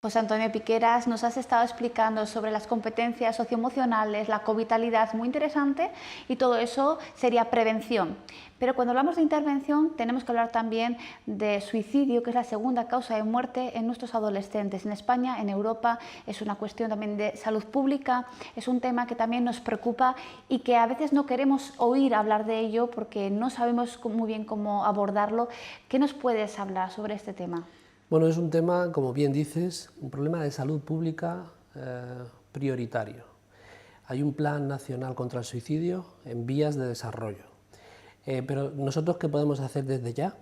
José Antonio Piqueras, nos has estado explicando sobre las competencias socioemocionales, la covitalidad, muy interesante, y todo eso sería prevención. Pero cuando hablamos de intervención tenemos que hablar también de suicidio, que es la segunda causa de muerte en nuestros adolescentes. En España, en Europa, es una cuestión también de salud pública, es un tema que también nos preocupa y que a veces no queremos oír hablar de ello porque no sabemos muy bien cómo abordarlo. ¿Qué nos puedes hablar sobre este tema? Bueno, es un tema, como bien dices, un problema de salud pública prioritario. Hay un plan nacional contra el suicidio en vías de desarrollo. Pero nosotros, ¿qué podemos hacer desde ya?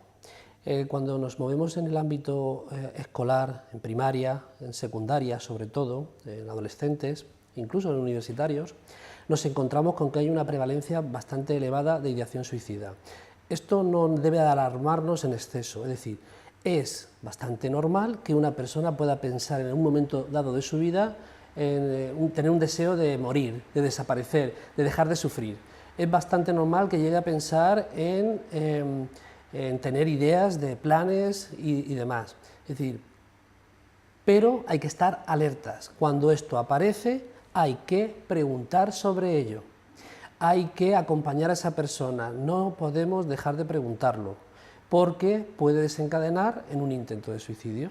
Cuando nos movemos en el ámbito escolar, en primaria, en secundaria sobre todo, en adolescentes, incluso en universitarios, nos encontramos con que hay una prevalencia bastante elevada de ideación suicida. Esto no debe alarmarnos en exceso, es decir, es bastante normal que una persona pueda pensar en un momento dado de su vida en tener un deseo de morir, de desaparecer, de dejar de sufrir. Es bastante normal que llegue a pensar en tener ideas de planes y demás. Es decir, pero hay que estar alertas. Cuando esto aparece, hay que preguntar sobre ello. Hay que acompañar a esa persona, no podemos dejar de preguntarlo, porque puede desencadenar en un intento de suicidio.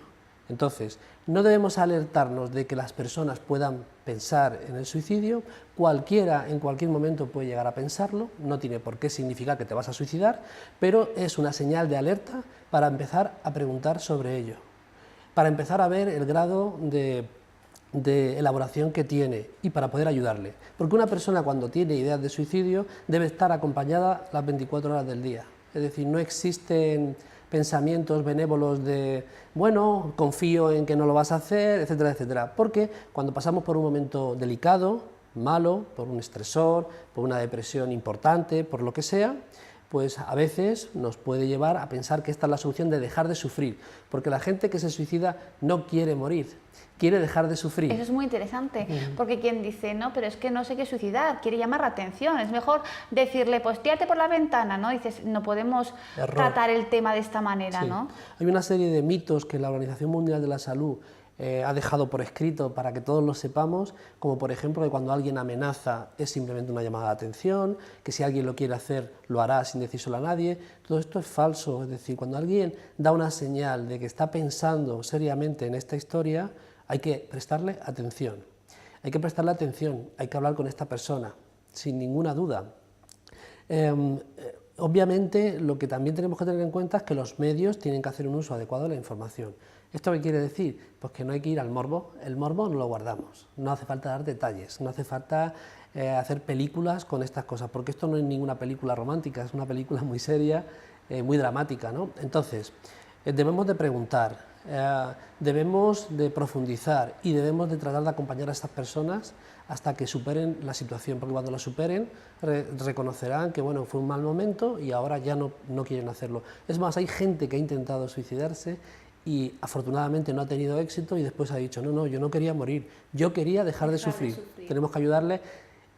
Entonces, no debemos alertarnos de que las personas puedan pensar en el suicidio, cualquiera en cualquier momento puede llegar a pensarlo, no tiene por qué significar que te vas a suicidar, pero es una señal de alerta para empezar a preguntar sobre ello, para empezar a ver el grado de elaboración que tiene y para poder ayudarle. Porque una persona cuando tiene ideas de suicidio debe estar acompañada las 24 horas del día. Es decir, no existen pensamientos benévolos de, bueno, confío en que no lo vas a hacer, etcétera, etcétera. Porque cuando pasamos por un momento delicado, malo, por un estresor, por una depresión importante, por lo que sea, pues a veces nos puede llevar a pensar que esta es la solución de dejar de sufrir, porque la gente que se suicida no quiere morir, quiere dejar de sufrir. Eso es muy interesante, porque quien dice, no, pero es que no sé qué suicidar, quiere llamar la atención, es mejor decirle, pues tírate por la ventana, ¿no? Dices, no podemos tratar el tema de esta manera, sí. ¿no? Hay una serie de mitos que la Organización Mundial de la Salud ha dejado por escrito para que todos lo sepamos, como por ejemplo que cuando alguien amenaza es simplemente una llamada de atención, que si alguien lo quiere hacer lo hará sin decírselo a nadie. Todo esto es falso, es decir, cuando alguien da una señal de que está pensando seriamente en esta historia, hay que prestarle atención, hay que prestarle atención, hay que hablar con esta persona, sin ninguna duda. Obviamente, lo que también tenemos que tener en cuenta es que los medios tienen que hacer un uso adecuado de la información. ¿Esto qué quiere decir? Pues que no hay que ir al morbo, el morbo no lo guardamos, no hace falta dar detalles, no hace falta hacer películas con estas cosas, porque esto no es ninguna película romántica, es una película muy seria, muy dramática, ¿no? Entonces, debemos de preguntar, debemos de profundizar y debemos de tratar de acompañar a estas personas hasta que superen la situación, porque cuando la superen reconocerán que bueno, fue un mal momento y ahora ya no quieren hacerlo. Es más, hay gente que ha intentado suicidarse y afortunadamente no ha tenido éxito y después ha dicho, no, yo no quería morir, yo quería dejar de sufrir. Tenemos que ayudarles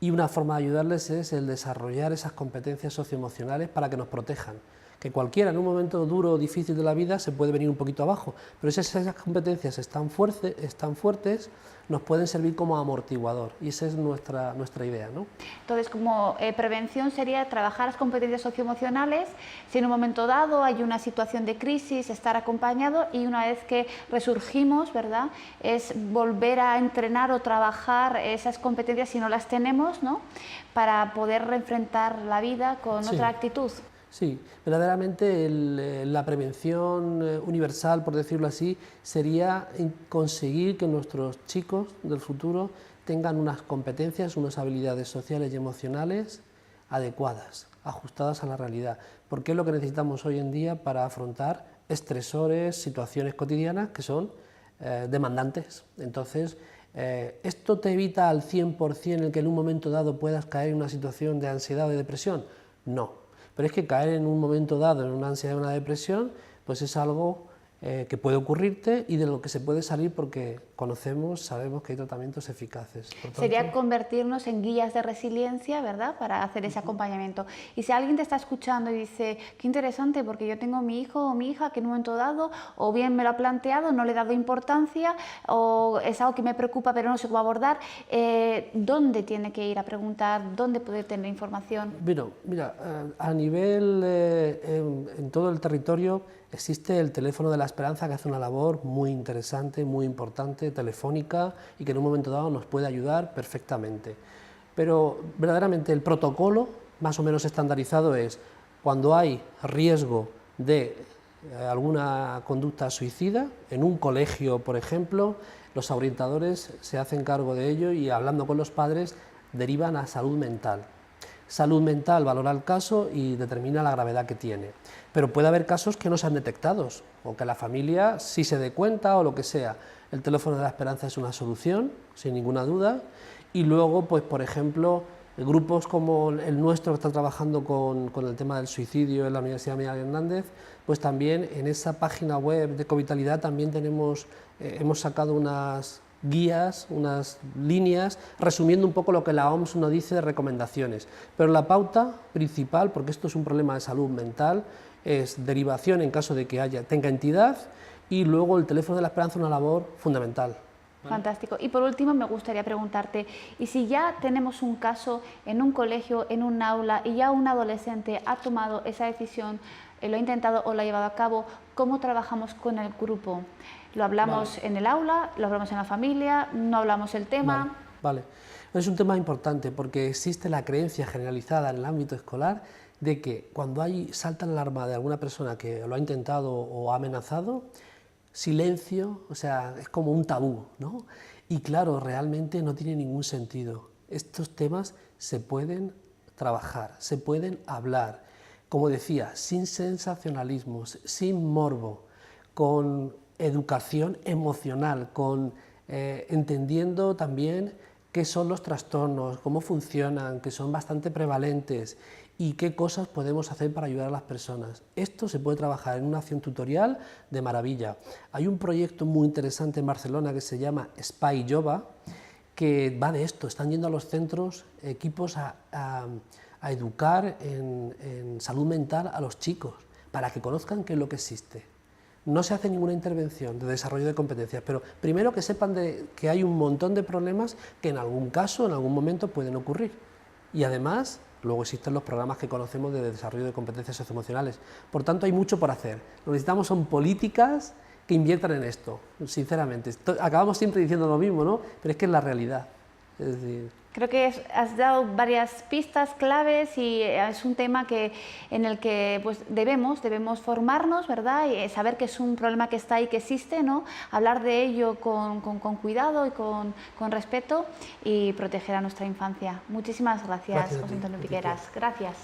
y una forma de ayudarles es el desarrollar esas competencias socioemocionales para que nos protejan. Que cualquiera en un momento duro o difícil de la vida se puede venir un poquito abajo, pero si esas competencias están fuertes, nos pueden servir como amortiguador y esa es nuestra idea, ¿no? Entonces, como prevención sería trabajar las competencias socioemocionales, si en un momento dado hay una situación de crisis, estar acompañado y una vez que resurgimos, ¿verdad?, es volver a entrenar o trabajar esas competencias si no las tenemos, ¿no?, para poder reenfrentar la vida con otra actitud. Sí, verdaderamente la prevención universal, por decirlo así, sería conseguir que nuestros chicos del futuro tengan unas competencias, unas habilidades sociales y emocionales adecuadas, ajustadas a la realidad, porque es lo que necesitamos hoy en día para afrontar estresores, situaciones cotidianas que son demandantes. Entonces, ¿esto te evita al 100% el que en un momento dado puedas caer en una situación de ansiedad o de depresión? No. Pero es que caer en un momento dado en una ansiedad o una depresión, pues es algo que puede ocurrirte y de lo que se puede salir porque sabemos que hay tratamientos eficaces. Por tanto, sería convertirnos en guías de resiliencia, ¿verdad?, para hacer ese acompañamiento. Y si alguien te está escuchando y dice, qué interesante, porque yo tengo mi hijo o mi hija que en un momento dado, o bien me lo ha planteado, no le he dado importancia, o es algo que me preocupa pero no sé cómo abordar, ¿dónde tiene que ir a preguntar? ¿Dónde puede tener información? Mira, a nivel, en todo el territorio, existe el teléfono de la esperanza que hace una labor muy interesante, muy importante, telefónica y que en un momento dado nos puede ayudar perfectamente. Pero verdaderamente el protocolo más o menos estandarizado es cuando hay riesgo de alguna conducta suicida, en un colegio por ejemplo, los orientadores se hacen cargo de ello y hablando con los padres derivan a salud mental. Salud mental valora el caso y determina la gravedad que tiene. Pero puede haber casos que no sean detectados, o que la familia sí se dé cuenta o lo que sea. El teléfono de la esperanza es una solución, sin ninguna duda, y luego, pues por ejemplo, grupos como el nuestro que está trabajando con el tema del suicidio en la Universidad Miguel Hernández, pues también en esa página web de Covitalidad también hemos sacado unas guías, unas líneas, resumiendo un poco lo que la OMS nos dice de recomendaciones. Pero la pauta principal, porque esto es un problema de salud mental, es derivación en caso de que tenga entidad y luego el teléfono de la esperanza, una labor fundamental. Fantástico. Y por último me gustaría preguntarte, ¿y si ya tenemos un caso en un colegio, en un aula, y ya un adolescente ha tomado esa decisión, lo ha intentado o lo ha llevado a cabo, cómo trabajamos con el grupo? ¿Lo hablamos en el aula, lo hablamos en la familia, no hablamos el tema? Vale. Es un tema importante porque existe la creencia generalizada en el ámbito escolar de que cuando salta la alarma de alguna persona que lo ha intentado o ha amenazado, silencio, o sea, es como un tabú, ¿no? Y claro, realmente no tiene ningún sentido. Estos temas se pueden trabajar, se pueden hablar, como decía, sin sensacionalismos, sin morbo, con educación emocional, entendiendo también qué son los trastornos, cómo funcionan, que son bastante prevalentes y qué cosas podemos hacer para ayudar a las personas. Esto se puede trabajar en una acción tutorial de maravilla. Hay un proyecto muy interesante en Barcelona que se llama Spy Yoba, que va de esto, están yendo a los centros equipos a educar en salud mental a los chicos, para que conozcan qué es lo que existe. No se hace ninguna intervención de desarrollo de competencias, pero primero que sepan que hay un montón de problemas que en algún caso, en algún momento pueden ocurrir. Y además, luego existen los programas que conocemos de desarrollo de competencias socioemocionales. Por tanto, hay mucho por hacer. Lo que necesitamos son políticas que inviertan en esto, sinceramente. Acabamos siempre diciendo lo mismo, ¿no? Pero es que es la realidad. Es decir, creo que has dado varias pistas claves y es un tema en el que pues, debemos formarnos, ¿verdad? Y saber que es un problema que está ahí, que existe, ¿no? Hablar de ello con cuidado y con respeto y proteger a nuestra infancia. Muchísimas gracias, José Antonio Piqueras. Gracias.